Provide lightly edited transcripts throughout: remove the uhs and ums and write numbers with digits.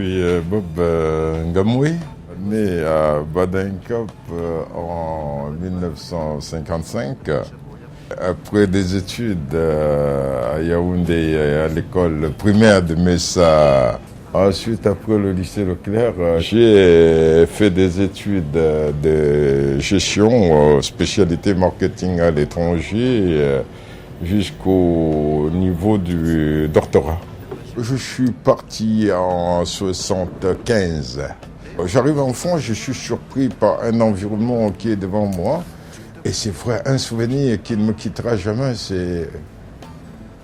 suis Bob Ngamoué, né à Badankop en 1955. Après des études à Yaoundé, à l'école primaire de Messa, ensuite après le lycée Leclerc, j'ai fait des études de gestion, spécialité marketing à l'étranger, jusqu'au niveau du doctorat. Je suis parti en 1975. J'arrive en France, je suis surpris par un environnement qui est devant moi. Et c'est vrai, un souvenir qui ne me quittera jamais, c'est...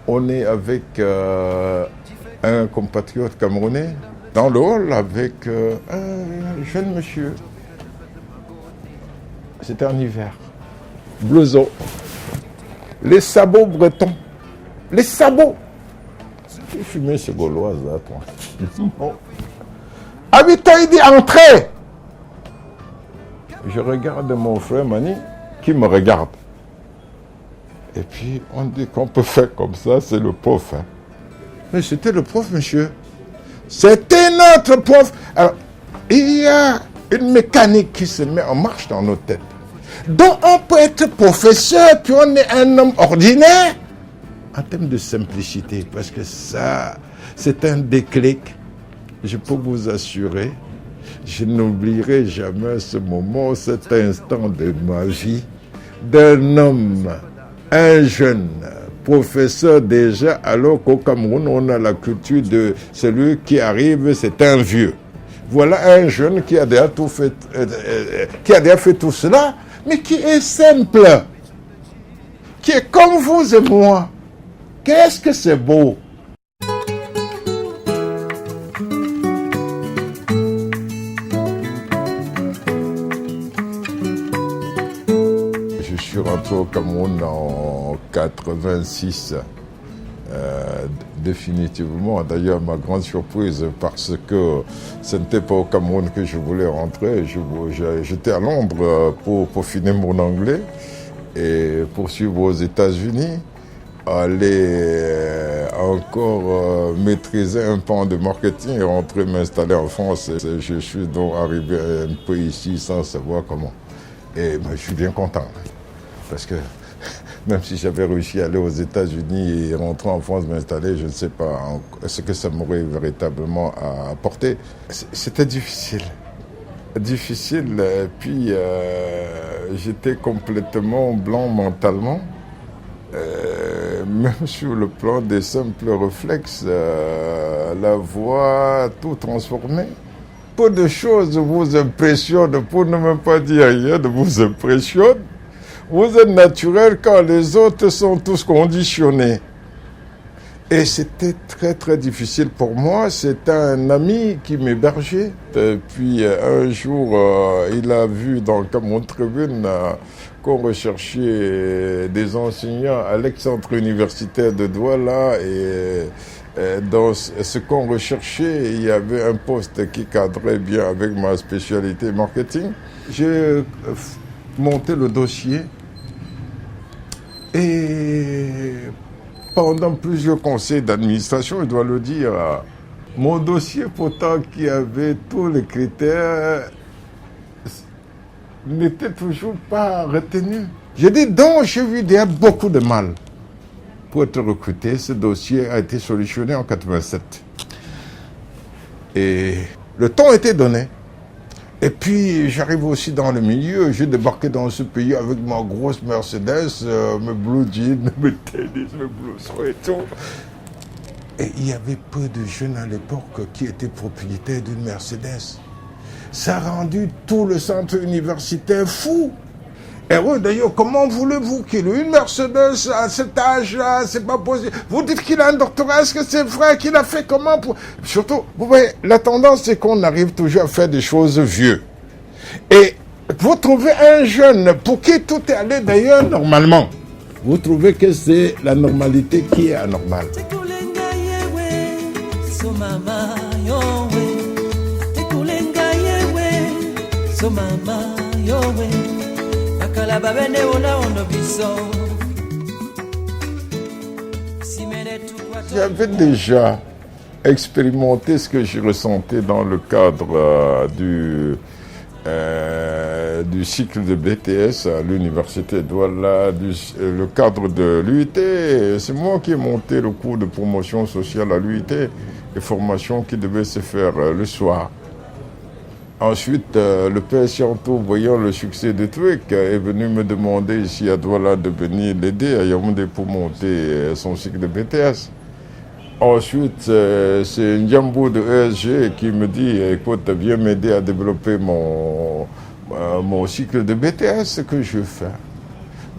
On est avec un compatriote camerounais dans le hall avec un jeune monsieur. C'était en hiver. Blouson. Les sabots bretons. Les sabots. Tu fumais ces Gauloises là, toi. Habitant, il dit entrez. Je regarde mon frère Mani qui me regarde. Et puis on dit qu'on peut faire comme ça, c'est le prof. Hein. Mais c'était le prof, monsieur. C'était notre prof. Alors, il y a une mécanique qui se met en marche dans nos têtes. Donc on peut être professeur, puis on est un homme ordinaire. En termes de simplicité, parce que ça, c'est un déclic. Je peux vous assurer, je n'oublierai jamais ce moment, cet instant de ma vie, d'un homme, un jeune professeur déjà, alors qu'au Cameroun, on a la culture de celui qui arrive, c'est un vieux. Voilà un jeune qui a déjà tout fait, qui a déjà fait tout cela, mais qui est simple, qui est comme vous et moi. Qu'est-ce que c'est beau! Je suis rentré au Cameroun en 86, définitivement. D'ailleurs, ma grande surprise, parce que ce n'était pas au Cameroun que je voulais rentrer. J'étais à Londres pour finir mon anglais et poursuivre aux États-Unis. Aller encore maîtriser un pan de marketing et rentrer m'installer en France. Je suis donc arrivé un peu ici sans savoir comment. Et je suis bien content. Parce que même si j'avais réussi à aller aux États-Unis et rentrer en France, m'installer, je ne sais pas ce que ça m'aurait véritablement apporté. C'était difficile. Difficile. Et puis j'étais complètement blanc mentalement. Même sur le plan des simples réflexes, la voix tout transformée. Peu de choses vous impressionnent, pour ne même pas dire rien, vous impressionne. Vous êtes naturel quand les autres sont tous conditionnés. Et c'était très très difficile pour moi. C'est un ami qui m'hébergeait. Et puis un jour, il a vu dans le Cameroun Tribune qu'on recherchait des enseignants à l'ex-centre universitaire de Douala. Et dans ce qu'on recherchait, il y avait un poste qui cadrait bien avec ma spécialité marketing. J'ai monté le dossier et pendant plusieurs conseils d'administration, je dois le dire, mon dossier, pourtant qui avait tous les critères, n'était toujours pas retenu. J'ai dit donc, j'ai vu il y a beaucoup de mal. Pour être recruté, ce dossier a été solutionné en 87. Et le temps était donné. Et puis, j'arrive aussi dans le milieu. J'ai débarqué dans ce pays avec ma grosse Mercedes, mes blue jeans, mes tennis, mes blousons et tout. Et il y avait peu de jeunes à l'époque qui étaient propriétaires d'une Mercedes. Ça a rendu tout le centre universitaire fou. Et oui, d'ailleurs, comment voulez-vous qu'il ait une Mercedes à cet âge-là? C'est pas possible. Vous dites qu'il a un doctorat, est-ce que c'est vrai qu'il a fait comment pour... Surtout, vous voyez, la tendance, c'est qu'on arrive toujours à faire des choses vieux. Et vous trouvez un jeune pour qui tout est allé d'ailleurs normalement. Vous trouvez que c'est la normalité qui est anormale. J'avais déjà expérimenté ce que je ressentais dans le cadre du cycle de BTS à l'université de Douala, le cadre de l'UIT. C'est moi qui ai monté le cours de promotion sociale à l'UIT, et formation qui devait se faire le soir. Ensuite, le père Sianto, voyant le succès de truc, est venu me demander ici à Douala de venir l'aider à Yaoundé pour monter son cycle de BTS. Ensuite, c'est Ndiambo de ESG qui me dit, écoute, viens m'aider à développer mon cycle de BTS, ce que je fais.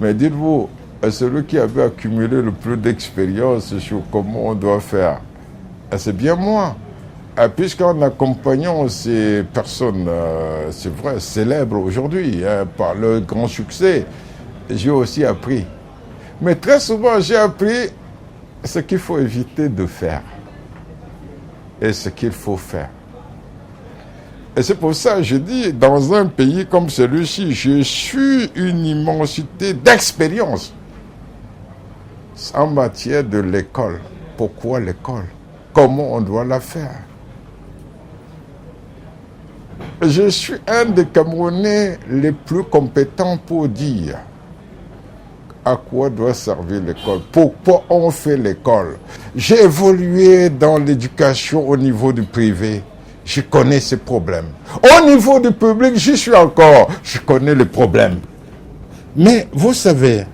Mais dites-vous, celui qui avait accumulé le plus d'expérience sur comment on doit faire, c'est bien moi. Puisqu'en accompagnant ces personnes, c'est vrai, célèbres aujourd'hui, par leur grand succès, j'ai aussi appris. Mais très souvent, j'ai appris ce qu'il faut éviter de faire et ce qu'il faut faire. Et c'est pour ça que je dis, dans un pays comme celui-ci, je suis une immensité d'expérience en matière de l'école. Pourquoi l'école? Comment on doit la faire? Je suis un des Camerounais les plus compétents pour dire à quoi doit servir l'école, pourquoi on fait l'école. J'ai évolué dans l'éducation au niveau du privé. Je connais ces problèmes. Au niveau du public, j'y suis encore. Je connais les problèmes. Mais vous savez,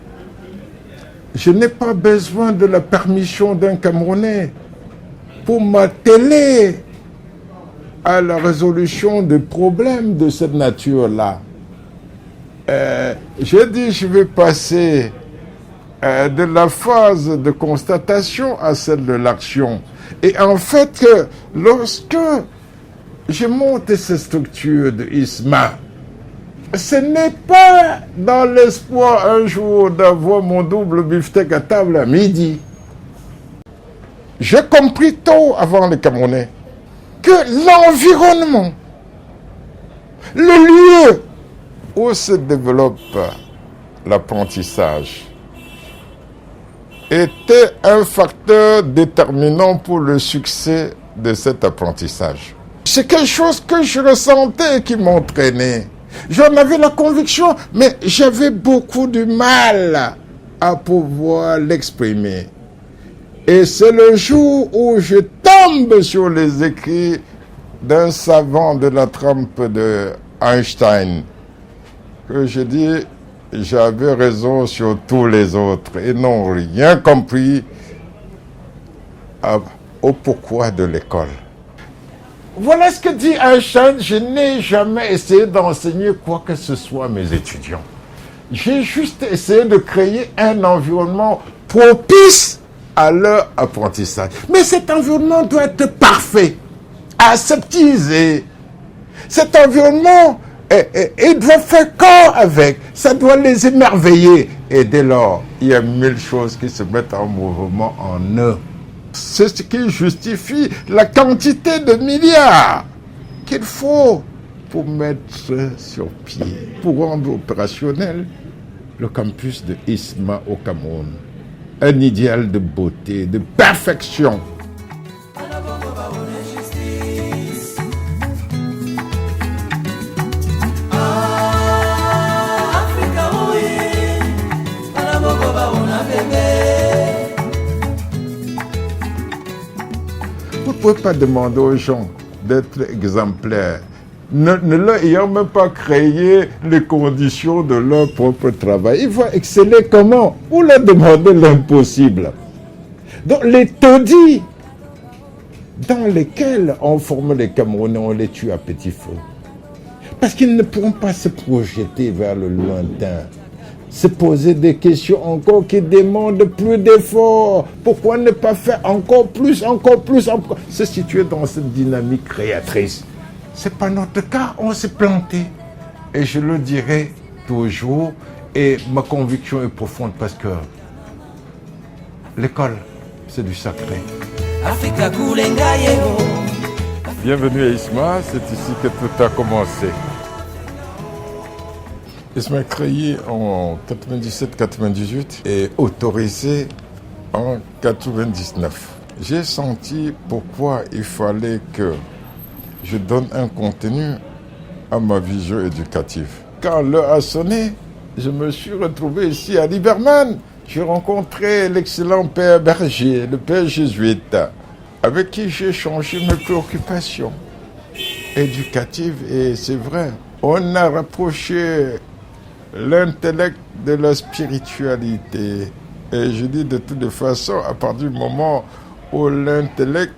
je n'ai pas besoin de la permission d'un Camerounais pour m'atteler à la résolution des problèmes de cette nature-là. J'ai dit, je vais passer de la phase de constatation à celle de l'action. Et en fait, lorsque je monte ces structures de ISMA, ce n'est pas dans l'espoir un jour d'avoir mon double beefsteak à table à midi. J'ai compris tôt avant les Camerounais que l'environnement, le lieu où se développe l'apprentissage était un facteur déterminant pour le succès de cet apprentissage. C'est quelque chose que je ressentais qui m'entraînait. J'en avais la conviction, mais j'avais beaucoup de mal à pouvoir l'exprimer. Et c'est le jour où je tombe sur les écrits d'un savant de la trempe de Einstein que je dis, j'avais raison sur tous les autres et n'ont rien compris au pourquoi de l'école. Voilà ce que dit Einstein. Je n'ai jamais essayé d'enseigner quoi que ce soit à mes étudiants. J'ai juste essayé de créer un environnement propice à leur apprentissage. Mais cet environnement doit être parfait, aseptisé. Cet environnement, il doit faire corps avec. Ça doit les émerveiller. Et dès lors, il y a 1000 choses qui se mettent en mouvement en eux. C'est ce qui justifie la quantité de milliards qu'il faut pour mettre sur pied, pour rendre opérationnel le campus de ISMA au Cameroun. Un idéal de beauté, de perfection. Vous ne pouvez pas demander aux gens d'être exemplaires, ne leur ayant même pas créé les conditions de leur propre travail. Ils vont exceller comment? Vous leur demandez l'impossible. Donc les taudis dans lesquels on forme les Camerounais, on les tue à petit feu. Parce qu'ils ne pourront pas se projeter vers le lointain, se poser des questions encore qui demandent plus d'efforts. Pourquoi ne pas faire encore plus, se situer dans cette dynamique créatrice? Ce n'est pas notre cas, on s'est planté. Et je le dirai toujours, et ma conviction est profonde parce que l'école, c'est du sacré. Bienvenue à ISMA, c'est ici que tout a commencé. ISMA est créé en 97-98 et autorisé en 99. j'ai senti pourquoi il fallait que je donne un contenu à ma vision éducative. Quand l'heure a sonné, je me suis retrouvé ici à Liberman. J'ai rencontré l'excellent père Berger, le père jésuite, avec qui j'ai changé mes préoccupations éducatives. Et c'est vrai, on a rapproché l'intellect de la spiritualité. Et je dis de toute façon, à partir du moment où l'intellect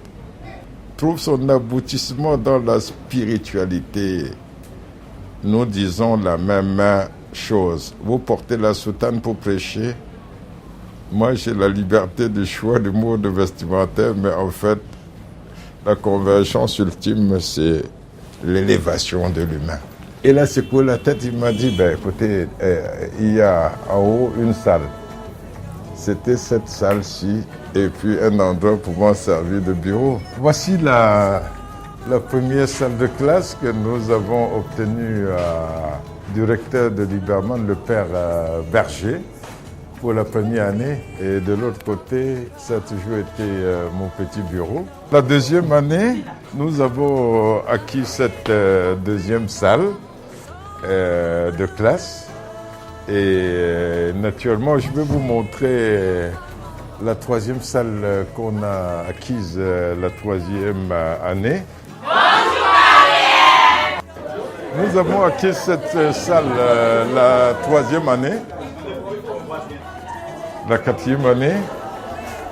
trouve son aboutissement dans la spiritualité, nous disons la même chose. Vous portez la soutane pour prêcher. Moi, j'ai la liberté de choix du mode vestimentaire, mais en fait, la convergence ultime, c'est l'élévation de l'humain. Et là, c'est pour la tête, il m'a dit, écoutez, il y a en haut une salle. C'était cette salle-ci, et puis un endroit pouvant servir de bureau. Voici la première salle de classe que nous avons obtenue du recteur de Liberman, le père Berger, pour la première année. Et de l'autre côté, ça a toujours été mon petit bureau. La deuxième année, nous avons acquis cette deuxième salle de classe. Et naturellement, je vais vous montrer la troisième salle qu'on a acquise la troisième année. Bonjour Ariel! Nous avons acquis cette salle la troisième année. La quatrième année,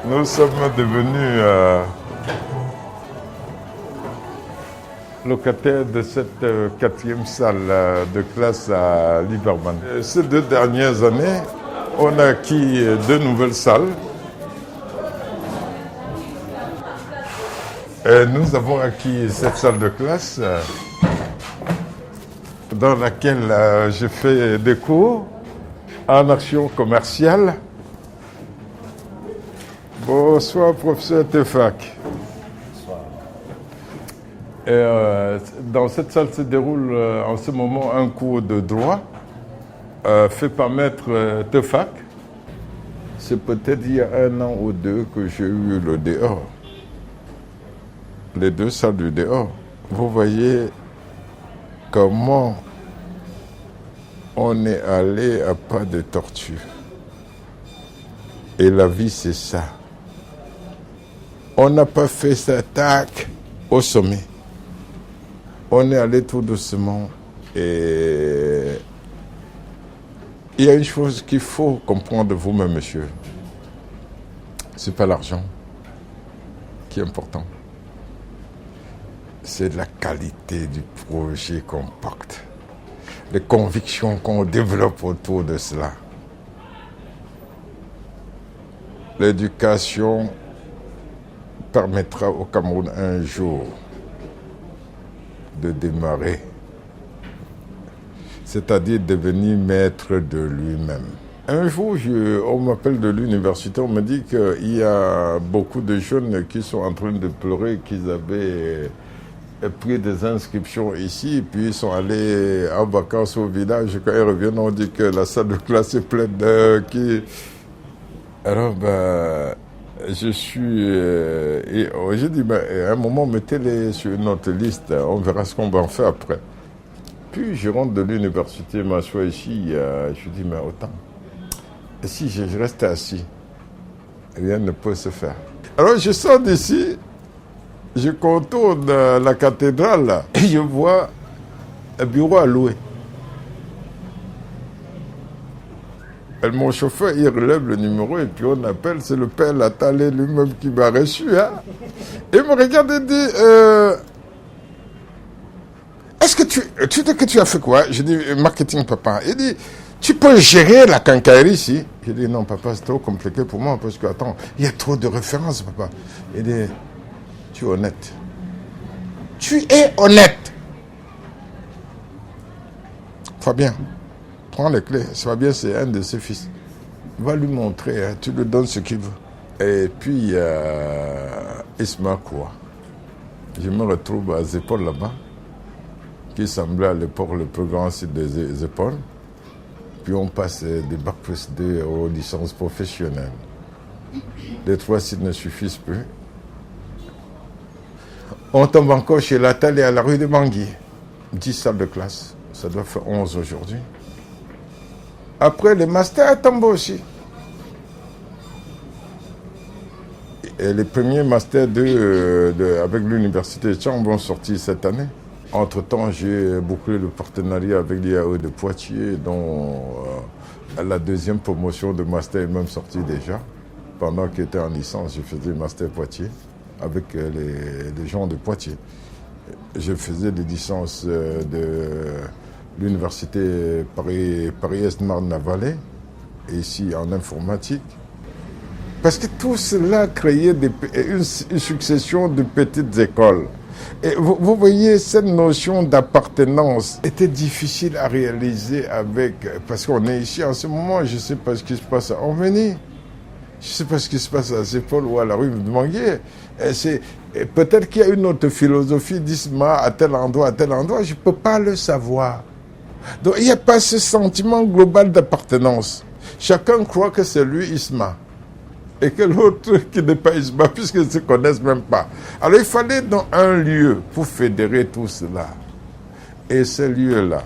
nous sommes devenus locataires de cette quatrième salle de classe à Liberman. Ces 2 dernières années, on a acquis 2 nouvelles salles. Et nous avons acquis cette salle de classe dans laquelle je fais des cours en action commerciale. Bonsoir, professeur Tefak. Dans cette salle se déroule en ce moment un cours de droit fait par maître Tefak. C'est peut-être il y a 1 an ou 2 que j'ai eu le dehors. Les 2 salles du dehors. Vous voyez comment on est allé à pas de tortue. Et la vie, c'est ça. On n'a pas fait ça, tac, au sommet. On est allé tout doucement. Et il y a une chose qu'il faut comprendre vous-même, monsieur. C'est pas l'argent qui est important. C'est la qualité du projet qu'on porte. Les convictions qu'on développe autour de cela. L'éducation permettra au Cameroun un jour de démarrer, c'est-à-dire devenir maître de lui-même. Un jour, on m'appelle de l'université, on me dit qu'il y a beaucoup de jeunes qui sont en train de pleurer qu'ils avaient pris des inscriptions ici, puis ils sont allés en vacances au village. Quand ils reviennent, on dit que la salle de classe est pleine Alors, je suis... j'ai dit, à un moment, mettez-les sur notre liste, on verra ce qu'on va en faire après. Puis je rentre de l'université, m'assois ici, je dis, mais autant. Et si je reste assis, rien ne peut se faire. Alors je sors d'ici, je contourne la cathédrale, et je vois un bureau à louer. Mon chauffeur, il relève le numéro et puis on appelle, c'est le père Latalé lui-même qui m'a reçu. Hein. Et il me regarde et dit, est-ce que tu dis que tu as fait quoi? Je dis, marketing, papa. Il dit, tu peux gérer la quincaillerie ici? Je dis, non, papa, c'est trop compliqué pour moi parce que, attends, il y a trop de références, papa. Il dit, tu es honnête. Tu es honnête. Fabien. Prends les clés. Fabien, c'est un de ses fils. Va lui montrer, hein, tu lui donnes ce qu'il veut. Et puis, Isma quoi. Je me retrouve à Zépol là-bas, qui semblait à l'époque le plus grand site des épaules. Puis on passe des bac plus 2 aux licences professionnelles. Les 3 sites ne suffisent plus. On tombe encore chez l'Atelier à la rue de Bangui. 10 salles de classe. Ça doit faire 11 aujourd'hui. Après, les masters tombent aussi. Et les premiers masters avec l'université de Tchang vont sortir cette année. Entre-temps, j'ai bouclé le partenariat avec l'IAE de Poitiers, dont la deuxième promotion de master est même sortie déjà. Pendant qu'il était en licence, je faisais master Poitiers avec les gens de Poitiers. Je faisais des licences de l'université Paris-Est Marne-la-Vallée, ici en informatique. Parce que tout cela créait une succession de petites écoles. Et vous voyez, cette notion d'appartenance était difficile à réaliser parce qu'on est ici en ce moment, je ne sais pas ce qui se passe à Orménie, je ne sais pas ce qui se passe à Zépol ou à la rue de Manguier. Peut-être qu'il y a une autre philosophie d'Isma à tel endroit, je ne peux pas le savoir. Donc il n'y a pas ce sentiment global d'appartenance. Chacun croit que c'est lui Isma. Et que l'autre qui n'est pas Isma, puisqu'ils ne se connaissent même pas. Alors il fallait donc un lieu pour fédérer tout cela. Et ce lieu-là,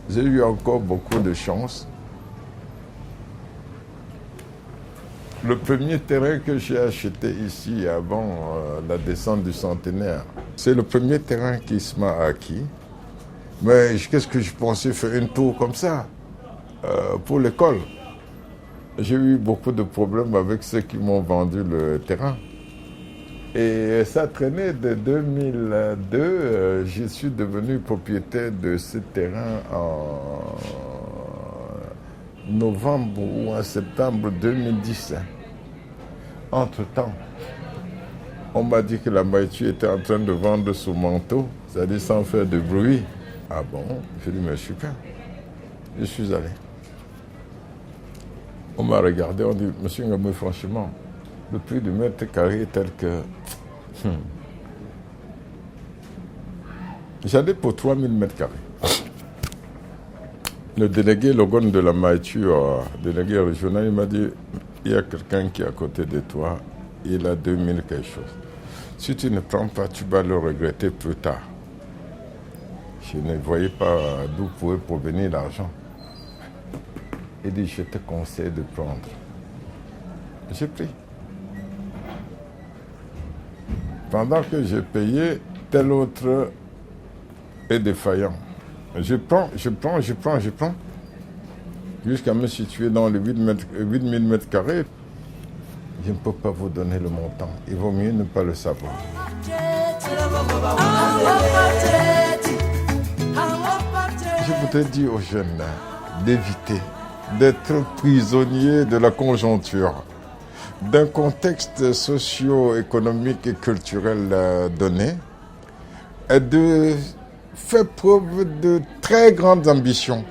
j'ai eu encore beaucoup de chance. Le premier terrain que j'ai acheté ici avant la descente du centenaire, c'est le premier terrain qu'Isma a acquis. Mais qu'est-ce que je pensais faire une tour comme ça pour l'école? J'ai eu beaucoup de problèmes avec ceux qui m'ont vendu le terrain. Et ça traînait de 2002. Je suis devenu propriétaire de ce terrain en novembre ou en septembre 2010. Entre-temps, on m'a dit que la Maïtu était en train de vendre son manteau, c'est-à-dire sans faire de bruit. Ah bon? J'ai dit, mais super. Je suis allé. On m'a regardé, on dit, monsieur Ngamou, franchement, le prix du mètre carré est tel que... J'allais pour 3000 mètres carrés. Le délégué Logon de la Maïtu, délégué régional, il m'a dit, il y a quelqu'un qui est à côté de toi, il a 2000 quelque chose. Si tu ne prends pas, tu vas le regretter plus tard. Je ne voyais pas d'où pouvait provenir l'argent. Il dit, je te conseille de prendre. J'ai pris. Pendant que j'ai payé, tel autre est défaillant. Je prends. Jusqu'à me situer dans les 8000 mètres carrés. Je ne peux pas vous donner le montant. Il vaut mieux ne pas le savoir. Je voudrais dire aux jeunes d'éviter d'être prisonniers de la conjoncture, d'un contexte socio-économique et culturel donné, et de faire preuve de très grandes ambitions.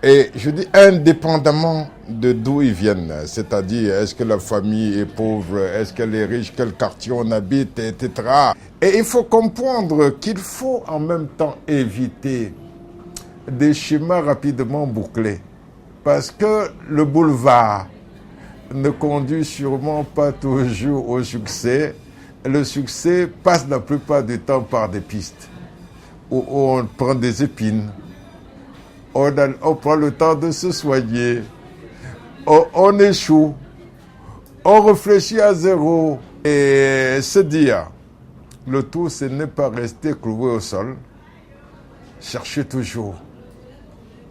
Et je dis indépendamment de d'où ils viennent, c'est-à-dire est-ce que la famille est pauvre, est-ce qu'elle est riche, quel quartier on habite, etc. Et il faut comprendre qu'il faut en même temps éviter des schémas rapidement bouclés. Parce que le boulevard ne conduit sûrement pas toujours au succès. Le succès passe la plupart du temps par des pistes où on prend des épines. On prend le temps de se soigner. On échoue. On réfléchit à zéro. Et se dire, le tout, c'est ne pas rester cloué au sol. Chercher toujours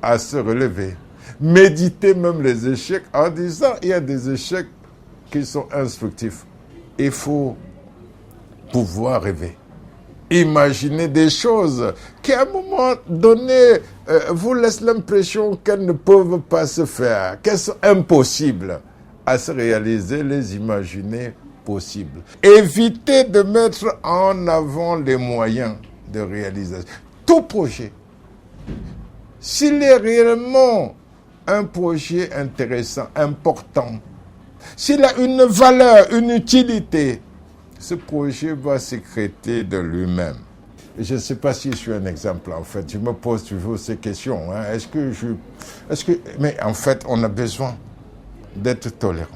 à se relever. Méditer même les échecs en disant il y a des échecs qui sont instructifs. Il faut pouvoir rêver. Imaginer des choses qui à un moment donné vous laissent l'impression qu'elles ne peuvent pas se faire, qu'elles sont impossibles à se réaliser, les imaginer possibles. Évitez de mettre en avant les moyens de réalisation. Tout projet, s'il est réellement un projet intéressant, important, s'il a une valeur, une utilité, ce projet va sécréter de lui-même. Et je ne sais pas si je suis un exemple, en fait. Je me pose toujours ces questions. Mais en fait, on a besoin d'être tolérant.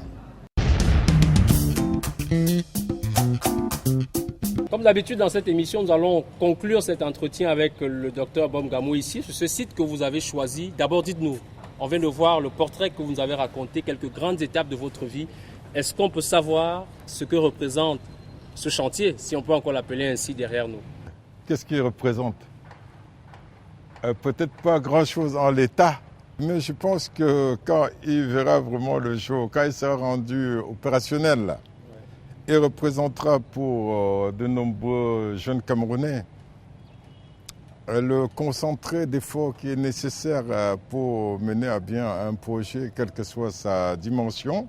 Comme d'habitude dans cette émission, nous allons conclure cet entretien avec le docteur Bom Gamou ici, sur ce site que vous avez choisi. D'abord, dites-nous, on vient de voir le portrait que vous nous avez raconté, quelques grandes étapes de votre vie. Est-ce qu'on peut savoir ce que représente ce chantier, si on peut encore l'appeler ainsi, derrière nous? Qu'est-ce qu'il représente? Peut-être pas grand-chose en l'état, mais je pense que quand il verra vraiment le jour, quand il sera rendu opérationnel, il représentera pour de nombreux jeunes Camerounais le concentré d'efforts qui est nécessaire pour mener à bien un projet, quelle que soit sa dimension,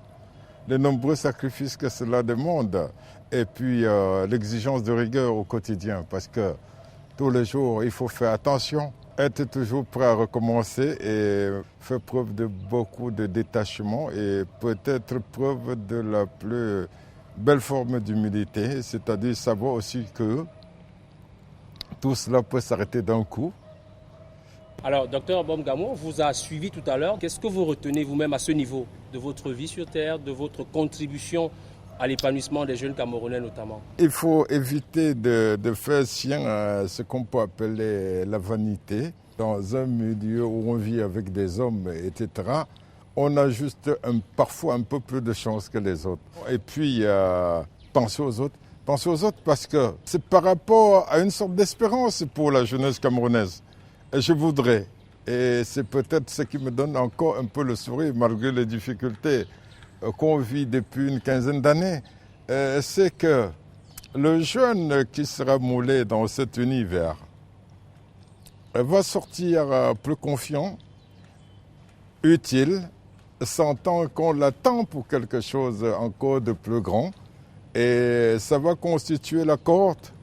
les nombreux sacrifices que cela demande et puis l'exigence de rigueur au quotidien, parce que tous les jours, il faut faire attention, être toujours prêt à recommencer et faire preuve de beaucoup de détachement et peut-être preuve de la plus belle forme d'humilité, c'est-à-dire savoir aussi que tout cela peut s'arrêter d'un coup. Alors, docteur Bom Gamou, vous a suivi tout à l'heure. Qu'est-ce que vous retenez vous-même à ce niveau de votre vie sur Terre, de votre contribution à l'épanouissement des jeunes Camerounais notamment? Il faut éviter de faire sien ce qu'on peut appeler la vanité. Dans un milieu où on vit avec des hommes, etc., on a juste parfois un peu plus de chance que les autres. Et puis, pensez aux autres. Pensez aux autres parce que c'est par rapport à une sorte d'espérance pour la jeunesse camerounaise. Et je voudrais, et c'est peut-être ce qui me donne encore un peu le sourire malgré les difficultés qu'on vit depuis une quinzaine d'années, c'est que le jeune qui sera moulé dans cet univers va sortir plus confiant, utile, sentant qu'on l'attend pour quelque chose encore de plus grand. Et ça va constituer la cohorte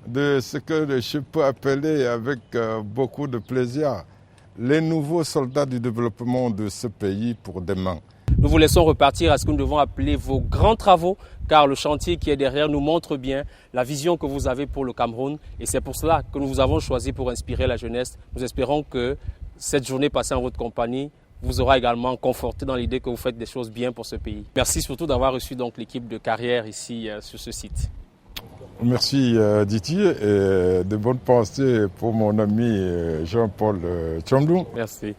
de ce que je peux appeler avec beaucoup de plaisir les nouveaux soldats du développement de ce pays pour demain. Nous vous laissons repartir à ce que nous devons appeler vos grands travaux, car le chantier qui est derrière nous montre bien la vision que vous avez pour le Cameroun. Et c'est pour cela que nous vous avons choisi pour inspirer la jeunesse. Nous espérons que cette journée passée en votre compagnie vous aura également conforté dans l'idée que vous faites des choses bien pour ce pays. Merci surtout d'avoir reçu donc l'équipe de Carrière ici sur ce site. Merci Diti et de bonnes pensées pour mon ami Jean-Paul Tchomdou. Merci.